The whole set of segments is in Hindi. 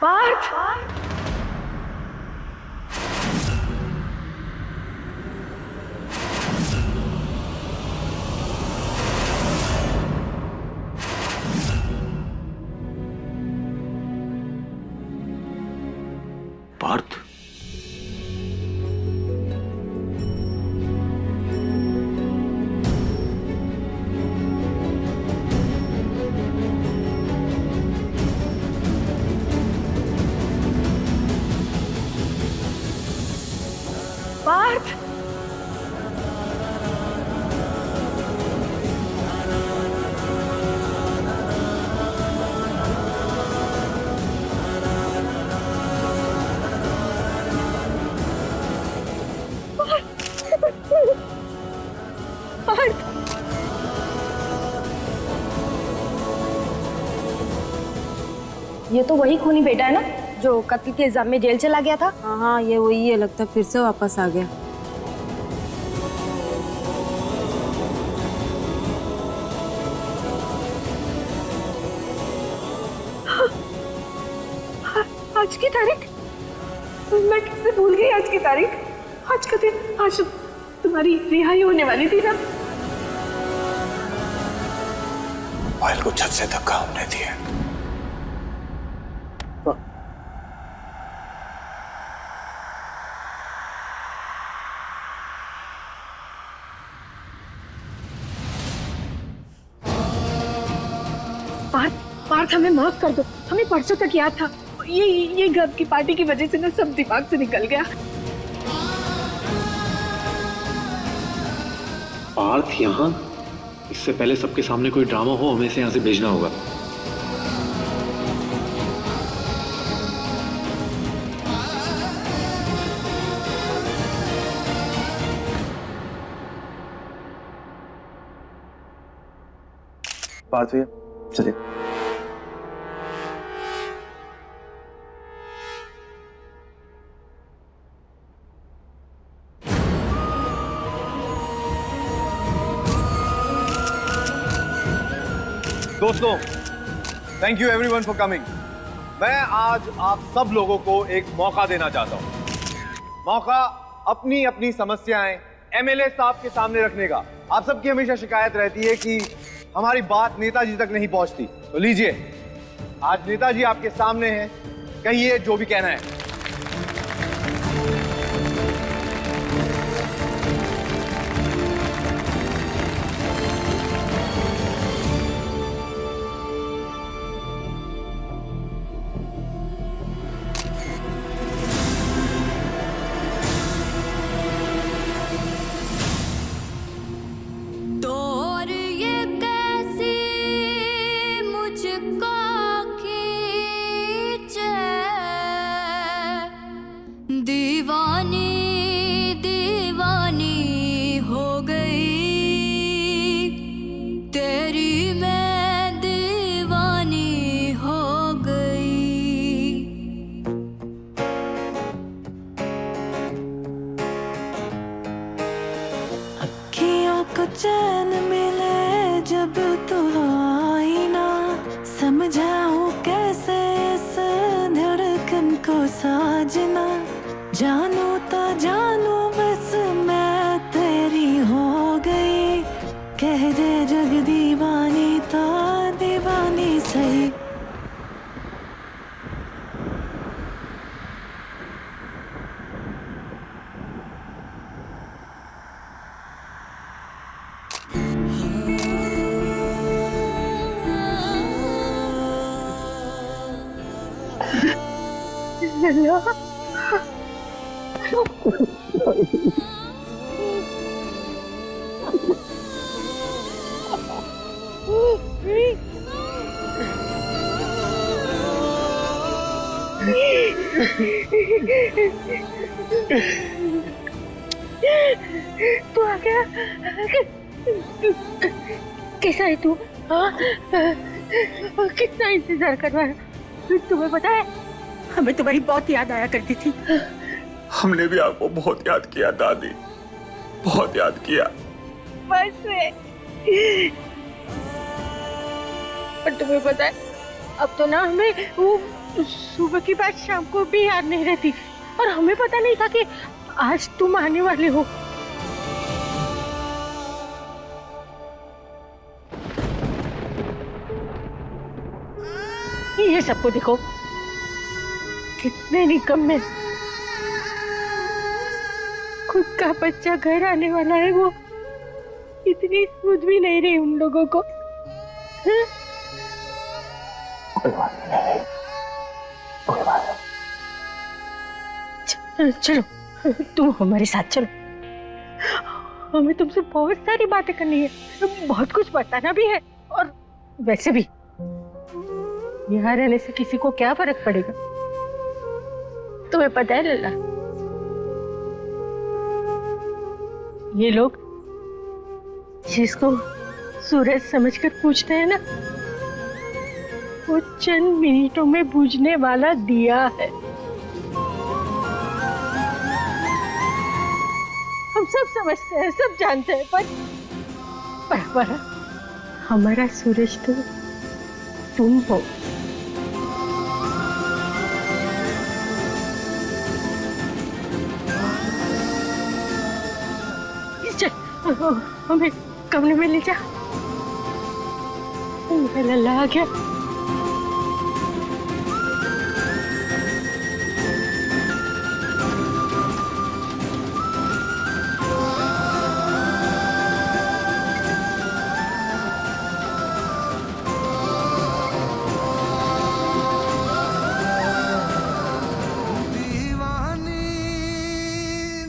पार्थ, पार्थ, पार्थ, पार्थ, ये तो वही खूनी बेटा है ना जो कत्ल के इल्जाम में जेल चला गया था। हाँ हाँ, ये वही है, लगता फिर से वापस आ गया। आज की तारीख, मैं कैसे भूल गई आज की तारीख। आज का दिन, आज तुम्हारी रिहाई होने वाली थी ना। पायल को छत से धक्का हमने दिया। पार्थ, पार्थ हमें माफ कर दो, हमें परसों तक याद था। ये घर की पार्टी की वजह से ना सब दिमाग से निकल गया। पार्थ यहाँ? इससे पहले सबके सामने कोई ड्रामा हो, हमें इसे यहाँ से भेजना होगा। पार्थ भैया चलिए। दोस्तों, thank you everyone for coming. मैं आज आप सब लोगों को एक मौका देना चाहता हूं। मौका अपनी अपनी समस्याएं एमएलए साहब के सामने रखने का। आप सबकी हमेशा शिकायत रहती है कि हमारी बात नेताजी तक नहीं पहुंचती, तो लीजिए, आज नेताजी आपके सामने हैं, कहिए जो भी कहना है। चैन मिले जब तो आई ना, समझाऊं कैसे इस धड़कन को साजना। जानू तो जानू बस मैं तेरी हो गई, कह दे जग दीवानी तो दीवानी सही। तू आ गया? कैसा है तू? हाँ, कितना इंतजार करवाया। तुम्हें पता है हमें तुम्हारी बहुत याद आया करती थी। हमने भी आपको बहुत याद किया दादी, बहुत याद किया। बस में। और तुम्हें पता है अब तो ना हमें वो सुबह की बात शाम को भी याद नहीं रहती, और हमें पता नहीं था कि आज तुम आने वाले हो। ये सबको देखो, कितने निकम्मे। खुद का बच्चा घर आने वाला है, वो इतनी सूझ भी नहीं रही उन लोगों को। कोई बात नहीं, कोई बात नहीं। चलो तुम हमारे साथ चलो, हमें तुमसे बहुत सारी बातें करनी है, बहुत कुछ बताना भी है। और वैसे भी यहाँ रहने से किसी को क्या फर्क पड़ेगा? तुम्हें पता है लल्ला, ये लोग जिसको सूरज समझकर पूछते हैं ना, वो चंद मिनटों में बुझने वाला दिया है। हम सब समझते हैं, सब जानते हैं, पर हमारा सूरज तो तुम हो। चल हमें कमरे में ले जा। लल्ला आ गया।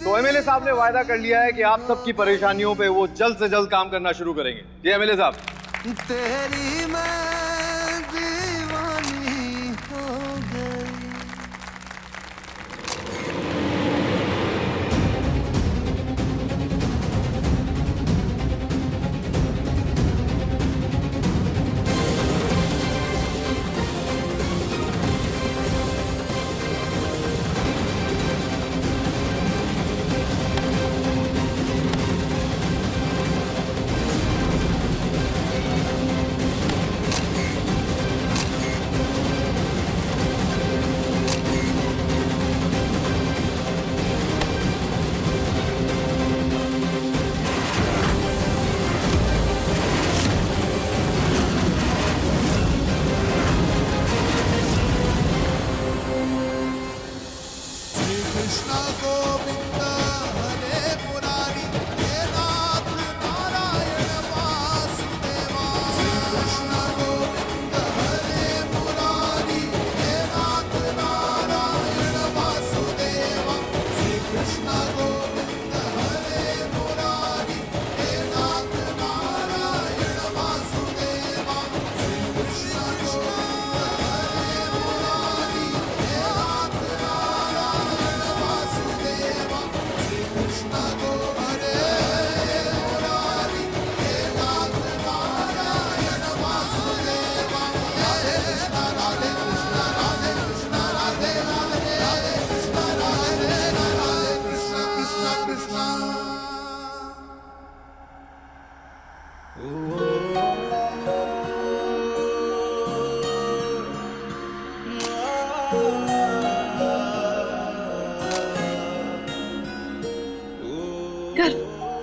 तो एमएलए साहब ने वायदा कर लिया है कि आप सबकी परेशानियों पे वो जल्द से जल्द काम करना शुरू करेंगे। जी एमएलए साहब। तेरी मैं दीवानी हो गई।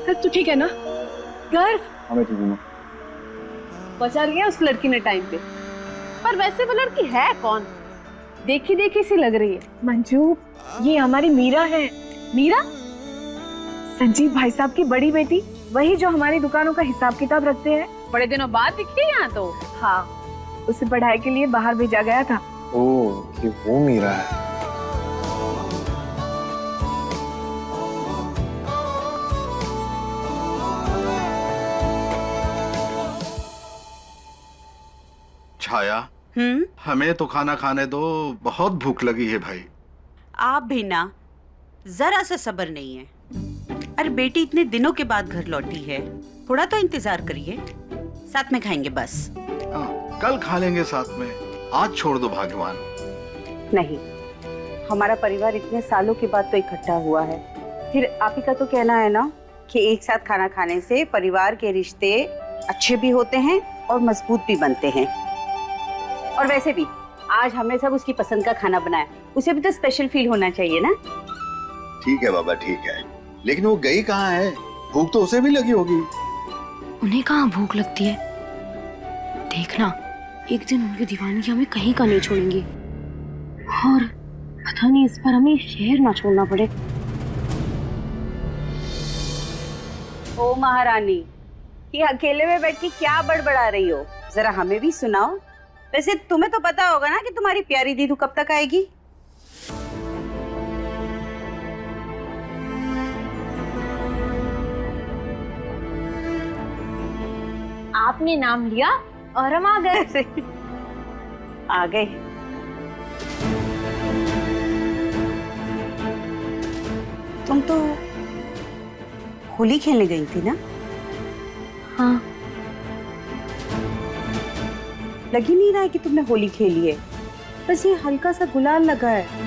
गर्व तू ठीक है ना? गर्व हमें ठीक हूँ। बचा लिया उस लड़की ने टाइम पे। पर वैसे वो लड़की है कौन? देखी देखी सी लग रही है। मंजू, ये हमारी मीरा है। मीरा? संजीव भाई साहब की बड़ी बेटी, वही जो हमारी दुकानों का हिसाब किताब रखते हैं। बड़े दिनों बाद दिखी यहाँ तो। हाँ, उसे पढ़ाई के लिए बाहर भेजा गया था। ओह, ये वो मीरा है। छाया, हमें तो खाना खाने दो, बहुत भूख लगी है भाई। आप भी ना, जरा सा सब्र नहीं है। अरे बेटी इतने दिनों के बाद घर लौटी है, थोड़ा तो इंतजार करिए। साथ में खाएंगे बस। कल खा लेंगे साथ में, आज छोड़ दो भाग्यवान। नहीं, हमारा परिवार इतने सालों के बाद तो इकट्ठा हुआ है। फिर आप ही का तो कहना है ना कि एक साथ खाना खाने से परिवार के रिश्ते अच्छे भी होते हैं और मजबूत भी बनते हैं। और वैसे भी आज हमने सब उसकी पसंद का खाना बनाया, उसे भी तो स्पेशल फील होना चाहिए ना। ठीक है बाबा, ठीक है, लेकिन वो गई कहाँ है? भूख तो उसे भी लगी होगी। उन्हें कहाँ भूख लगती है? देखना, एक दिन उनकी दीवानगी हमें कहीं का नहीं छोड़ेंगी। और पता नहीं इस बार हमें शहर ना छोड़ना पड़े। ओ महारानी, ये अकेले में बैठ के क्या बड़बड़ा रही हो? जरा हमें भी सुनाओ। वैसे तुम्हें तो पता होगा ना कि तुम्हारी प्यारी दीदू कब तक आएगी? आपने नाम लिया और हम आ गए। आ गए। तुम तो होली खेलने गई थी ना? हाँ। लग ही नहीं रहा है कि तुमने होली खेली है, बस ये हल्का सा गुलाल लगा है।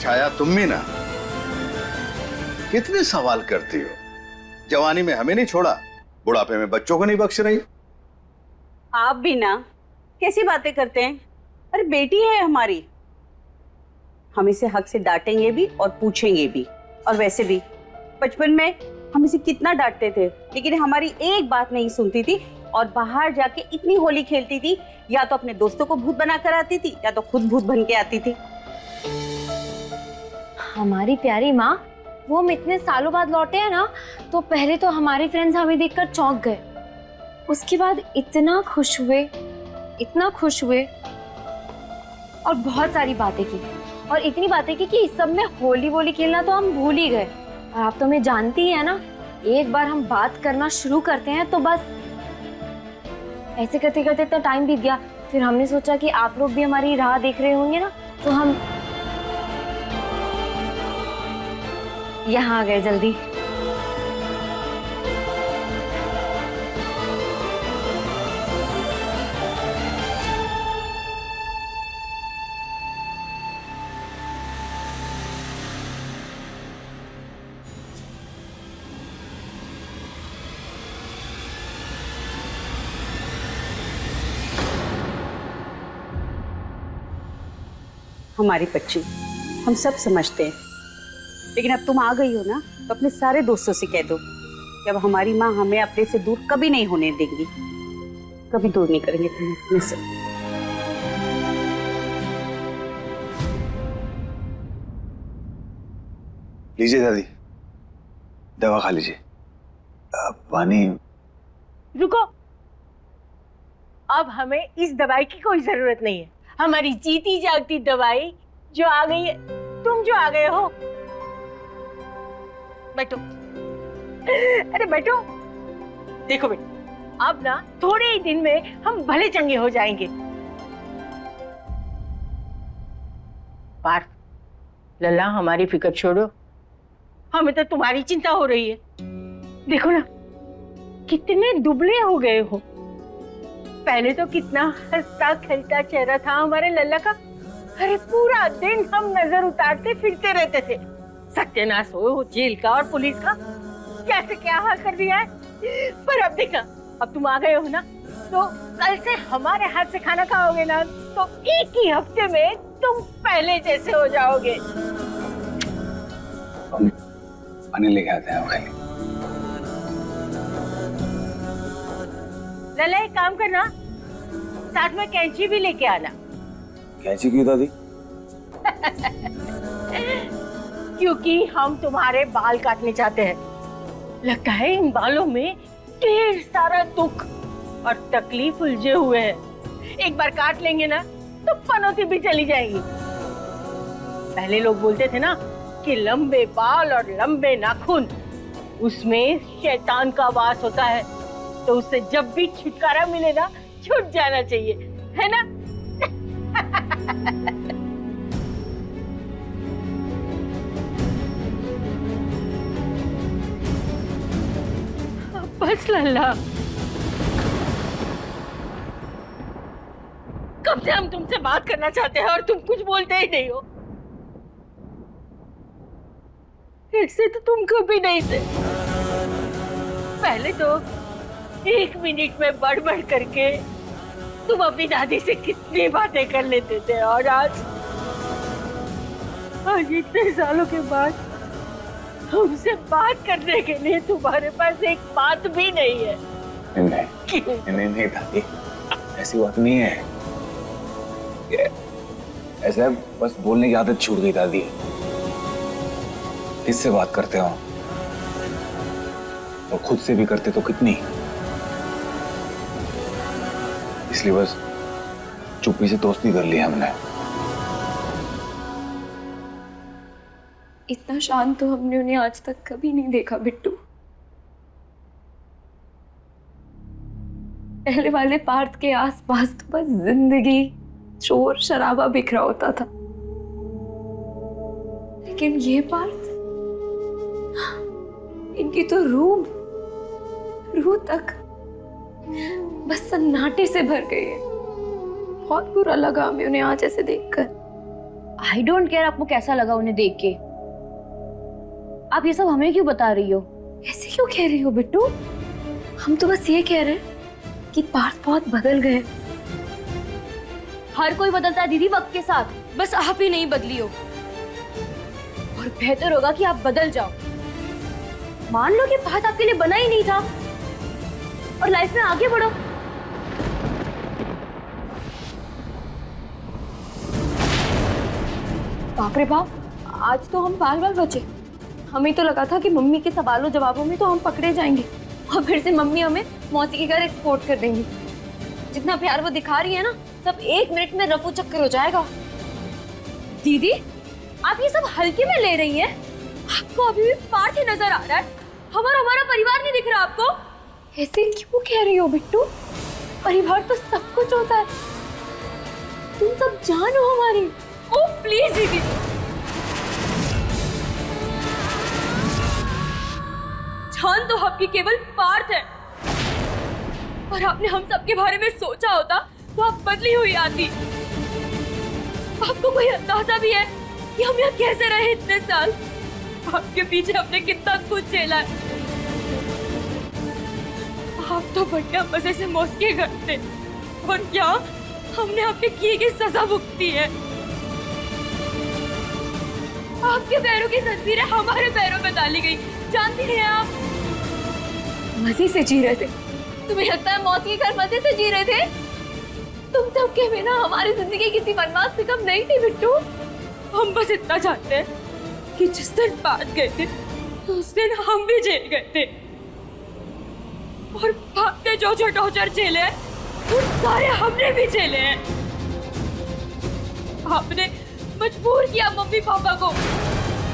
छाया, तुम भी ना कितने सवाल करती हो। जवानी में हमें नहीं छोड़ा, बुढ़ापे में बच्चों को नहीं बख्श रही। आप भी ना कैसी बातें करते हैं? अरे बेटी है हमारी, हम इसे हक से डांटेंगे भी और पूछेंगे भी। और वैसे भी बचपन में हम इसे कितना डांटते थे, लेकिन हमारी एक बात नहीं सुनती थी और बाहर जाके इतनी होली खेलती थी। या तो अपने दोस्तों को भूत बना कर आती थी या तो खुद भूत बन के आती थी। हमारी प्यारी माँ, वो हम इतने सालों बाद लौटे हैं ना, तो पहले तो हमारे फ्रेंड्स हमें देखकर चौंक गए। उसके बाद इतना खुश हुए, इतना खुश हुए और बहुत सारी बातें की। और इतनी बातें की कि इस सब में होली वोली खेलना तो हम भूल ही गए। और आप तो हमें जानती ही है ना, एक बार हम बात करना शुरू करते हैं तो बस ऐसे करते करते इतना टाइम बीत गया। फिर हमने सोचा कि आप लोग भी हमारी राह देख रहे होंगे ना, तो हम यहाँ आ गए जल्दी। हमारी बच्ची, हम सब समझते हैं, लेकिन अब तुम आ गई हो ना, तो अपने सारे दोस्तों से कह दो कि अब हमारी माँ हमें अपने से दूर कभी नहीं होने देंगी, कभी दूर नहीं करेंगे तुम्हें अपने से। लीजिए दादी, दवा खा लीजिए। पानी। रुको, अब हमें इस दवाई की कोई जरूरत नहीं है। हमारी जीती जागती दवाई जो आ गई है, तुम जो आ गए हो। बैठो, अरे बैठो। देखो बेटा, अब ना थोड़े ही दिन में हम भले चंगे हो जाएंगे। पार्थ, लल्ला, हमारी फिक्र छोड़ो, हमें तो तुम्हारी चिंता हो रही है। देखो ना, कितने दुबले हो गए हो। पहले तो कितना हंसता खेलता चेहरा था हमारे लल्ला का। अरे पूरा दिन हम नजर उतारते फिरते रहते थे। सत्यानाश हो जेल का और पुलिस का, कैसे क्या हाल कर दिया है। पर अब देखना, अब तुम आ गए हो ना, तो कल से हमारे हाथ से खाना खाओगे ना, तो एक ही हफ्ते में तुम पहले जैसे हो जाओगे। पानी लेके आते हैं। लल्ला, एक काम करना, साथ में कैंची भी लेके आना। कैंची क्यों दादी? क्योंकि हम तुम्हारे बाल काटने चाहते हैं। लगता है इन बालों में ढेर सारा दुख और तकलीफ उलझे हुए हैं। एक बार काट लेंगे ना, तो पनौती भी चली जाएगी। पहले लोग बोलते थे ना कि लंबे बाल और लंबे नाखून, उसमें शैतान का वास होता है, तो उससे जब भी छुटकारा मिले ना, छूट जाना चाहिए, है ना? बस लल्ला, कब से हम तुमसे बात करना चाहते हैं और तुम कुछ बोलते ही नहीं हो। ऐसे तो तुम कभी नहीं थे। पहले तो 1 मिनट में बढ़ करके तुम अपनी दादी से कितनी बातें कर लेते थे, और आज इतने सालों के बाद हमसे बात करने के लिए तुम्हारे पास एक बात भी नहीं है। नहीं दादी, ऐसी बात नहीं है। ऐसा बस बोलने की आदत छूट गई दादी। किससे बात करते हो और खुद से भी करते तो कितनी, इसलिए बस चुप्पी से दोस्ती कर ली हमने। इतना शांत तो हमने उन्हें आज तक कभी नहीं देखा बिट्टू। पहले वाले पार्थ के आसपास तो बस जिंदगी, शोर शराबा बिखरा होता था, लेकिन ये पार्थ, इनकी तो रूह तक बस सन्नाटे से भर गई है। बहुत बुरा लगा हमें उन्हें आज ऐसे देखकर। आई डोंट केयर आपको कैसा लगा उन्हें देख के। आप ये सब हमें क्यों बता रही हो? ऐसे क्यों कह रही हो बिट्टू? हम तो बस ये कह रहे हैं कि पार्थ बहुत बदल गए। हर कोई बदलता है दीदी वक्त के साथ, बस आप ही नहीं बदली हो। और बेहतर होगा कि आप बदल जाओ। मान लो कि पार्थ आपके लिए बना ही नहीं था और लाइफ में आगे बढ़ो। बाप रे बाप, आज तो हम बाल बचे। हमें तो लगा था कि मम्मी के सवालों जवाबों में तो हम पकड़े जाएंगे और फिर से मम्मी हमें मौसी के घर एक्सपोर्ट कर देंगी। जितना प्यार वो दिखा रही है ना, सब 1 मिनट में रफू चक्कर हो जाएगा। दीदी आप ये सब हल्के में ले रही हैं? आपको अभी भी पार्थ ही नजर आ रहा है, हमारा परिवार नहीं दिख रहा आपको? ऐसे क्यों कह रही हो बिट्टू? परिवार तो सब कुछ होता है, तुम सब जान हो हमारी। ओह प्लीज दीदी, जान तो आपकी केवल पार्थ है, और आपने हम सब के बारे में सोचा होता तो आप बदली हुई आती। आपको कोई अंदाजा भी है कि हम यहाँ कैसे रहे इतने साल? आपके पीछे हमने कितना कुछ झेला है। आप तो बढ़िया मजे से मौत के घर थे, और क्या हमने आपके किए की सजा भुगती है। आपके पैरों की जंजीरें हमारे पैरों में डाली गई, जानती हैं आप? मजे से जी रहे थे। तुम्हें लगता है मौत के घर मजे से जी रहे थे? तुम सबके बिना हमारी जिंदगी किसी वनवास से कम नहीं थी बिट्टू। हम बस इतना जानते हैं कि जिस दिन पार्थ गए थे उस दिन हम भी जेल गए थे, और पार्थ ने जो जो टॉर्चर झेले हैं वो सारे हमने भी झेले हैं। आपने मजबूर किया मम्मी पापा को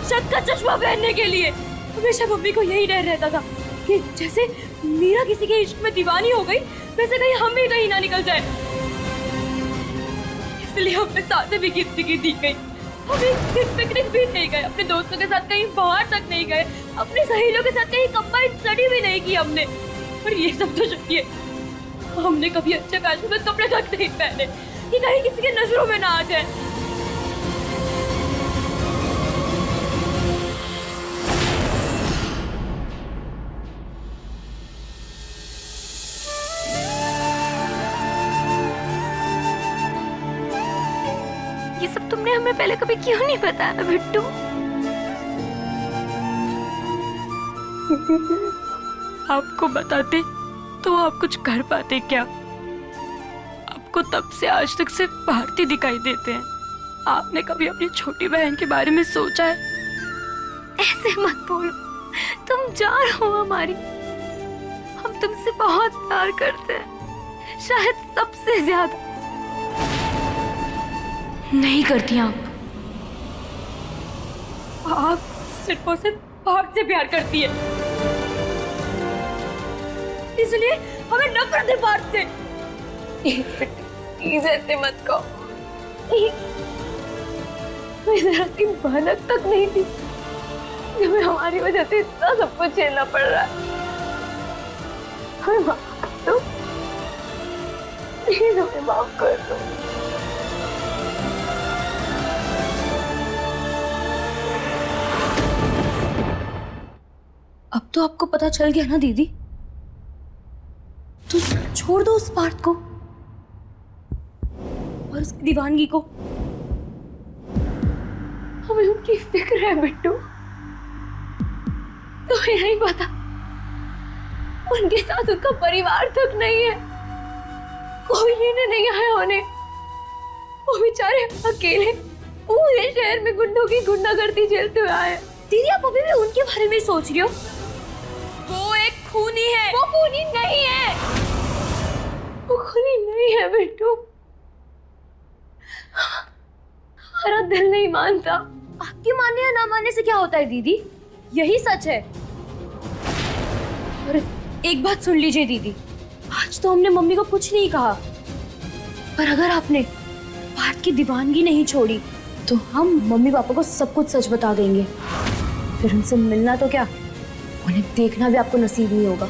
शक का चश्मा पहनने के लिए। हमेशा मम्मी को यही डर रहता था कि जैसे मीरा किसी के इश्क में दीवानी हो गई, वैसे कहीं हम भी कहीं ना निकल जाए। इसलिए हमें साथ भी गिफ्ट दी गई। हम एक पिकनिक भी नहीं गए, अपने दोस्तों के साथ कहीं बाहर तक नहीं गए, अपने सहेलियों के साथ कहीं कंबाइंड स्टडी भी नहीं की हमने। और ये सब तो छुट्टी है, हमने कभी अच्छे फैशन में कपड़े तक नहीं पहने कि कहीं किसी के नजरों में ना आ जाए। ये सब तुमने हमें पहले कभी क्यों नहीं बताया बिट्टू? आपको बताते तो आप कुछ कर पाते क्या? आपको तब से आज तक सिर्फ भारती दिखाई देते हैं। आपने कभी अपनी छोटी बहन के बारे में सोचा है? ऐसे मत बोलो, तुम जान हो हमारी। हम तुमसे बहुत प्यार करते हैं, शायद सबसे ज्यादा। नहीं करती आप सिर्फ और सिर्फ पार्थ से प्यार करती है, इसलिए हमें नफरत है पार्थ से। प्लीज ऐसे मत कहो। जरा सी भनक तक नहीं थी कि हमें हमारी वजह से इतना सब कुछ झेलना पड़ रहा है। हमें माफ कर दो, प्लीज हमें माफ कर दो। अब तो आपको पता चल गया ना दीदी, तो छोड़ दो उस पार्थ को और उसकी दीवानगी को। हमें उनकी फिक्र है बिट्टू, तो यही पता उनके साथ उनका परिवार तक नहीं है, कोई लेने नहीं आया उन्हें। वो बेचारे अकेले पूरे शहर में गुंडों की गुंडागर्दी झेलते हुए आए। दीदी आप अभी भी उनके बारे में सोच रही हो? वो एक खूनी है। वो खूनी नहीं है, वो खूनी नहीं है बिट्टू, हमारा दिल नहीं मानता। आपके मानने या ना मानने से क्या होता है दीदी, यही सच है। और एक बात सुन लीजिए दीदी, आज तो हमने मम्मी को कुछ नहीं कहा, पर अगर आपने पार्थ की दीवानगी नहीं छोड़ी तो हम मम्मी पापा को सब कुछ सच बता देंगे। फिर उनसे मिलना तो क्या, उन्हें देखना भी आपको नसीब नहीं होगा।